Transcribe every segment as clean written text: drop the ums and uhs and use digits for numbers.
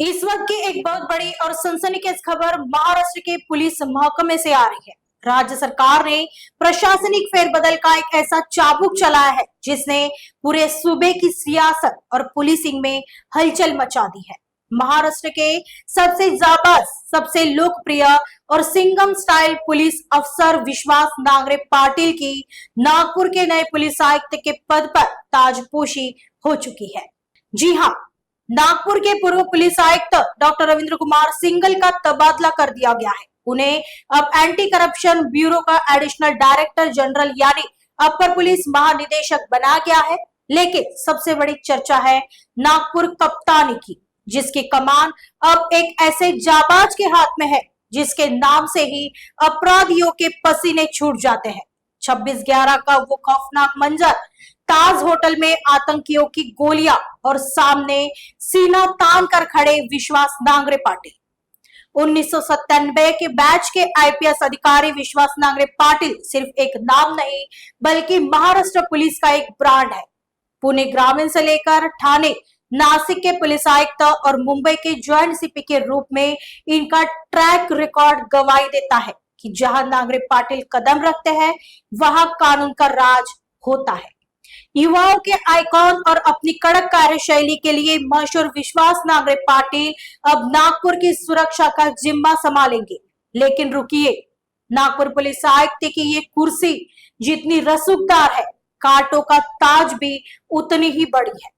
इस वक्त की एक बहुत बड़ी और सनसनीखेज खबर महाराष्ट्र के पुलिस महकमे से आ रही है। राज्य सरकार ने प्रशासनिक फेरबदल का एक ऐसा चाबुक चलाया है जिसने पूरे सूबे की सियासत और पुलिसिंग में हलचल मचा दी है। महाराष्ट्र के सबसे जाबाज, सबसे लोकप्रिय और सिंघम स्टाइल पुलिस अफसर विश्वास नांगरे पाटिल की नागपुर के नए पुलिस आयुक्त के पद पर ताजपोशी हो चुकी है। जी हाँ, नागपुर के पूर्व पुलिस आयुक्त डॉक्टर रविंद्र कुमार सिंघल का तबादला कर दिया गया है। उन्हें अब एंटी करप्शन ब्यूरो का एडिशनल डायरेक्टर जनरल यानी अपर पुलिस महानिदेशक बनाया गया है। लेकिन सबसे बड़ी चर्चा है नागपुर कप्तानी की, जिसकी कमान अब एक ऐसे जाबाज के हाथ में है जिसके नाम से ही अपराधियों के पसीने छूट जाते हैं। 26/11 का वो खौफनाक मंजर, ताज होटल में आतंकियों की गोलियां और सामने सीना तान कर खड़े विश्वास नांगरे पाटिल। 1997 के बैच के आईपीएस अधिकारी विश्वास नांगरे पाटिल सिर्फ एक नाम नहीं बल्कि महाराष्ट्र पुलिस का एक ब्रांड है। पुणे ग्रामीण से लेकर ठाणे, नासिक के पुलिस आयुक्त और मुंबई के ज्वाइंट सीपी के रूप में इनका ट्रैक रिकॉर्ड गवाही देता है कि जहां नांगरे पाटिल कदम रखते हैं वहां कानून का राज होता है। युवाओं के आइकॉन और अपनी कड़क कार्यशैली के लिए मशहूर विश्वास नांगरे पाटिल अब नागपुर की सुरक्षा का जिम्मा संभालेंगे। लेकिन रुकिए, नागपुर पुलिस आयुक्त की ये कुर्सी जितनी रसूखदार है, कांटों का ताज भी उतनी ही बड़ी है।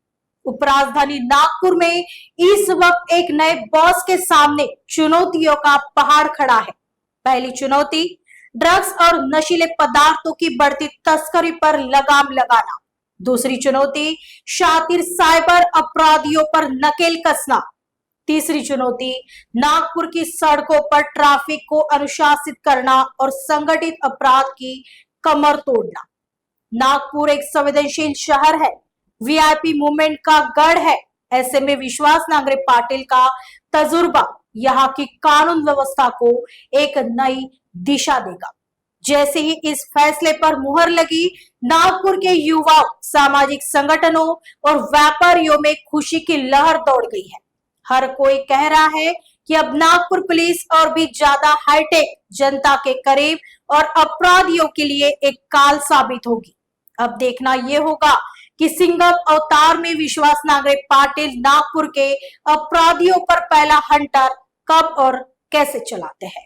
उपराजधानी नागपुर में इस वक्त एक नए बॉस के सामने चुनौतियों का पहाड़ खड़ा है। पहली चुनौती, ड्रग्स और नशीले पदार्थों की बढ़ती तस्करी पर लगाम लगाना। दूसरी चुनौती, शातिर साइबर अपराधियों पर नकेल कसना। तीसरी चुनौती, नागपुर की सड़कों पर ट्रैफिक को अनुशासित करना और संगठित अपराध की कमर तोड़ना। नागपुर एक संवेदनशील शहर है, वीआईपी मूवमेंट का गढ़ है। ऐसे में विश्वास नांगरे पाटिल का तजुर्बा यहाँ की कानून व्यवस्था को एक नई दिशा देगा। जैसे ही इस फैसले पर मुहर लगी, नागपुर के युवाओं, सामाजिक संगठनों और व्यापारियों में खुशी की लहर दौड़ गई है। हर कोई कह रहा है कि अब नागपुर पुलिस और भी ज्यादा हाईटेक, जनता के करीब और अपराधियों के लिए एक काल साबित होगी। अब देखना यह होगा कि सिंघम अवतार में विश्वास नांगरे पाटिल नागपुर के अपराधियों पर पहला हंटर कब और कैसे चलाते हैं।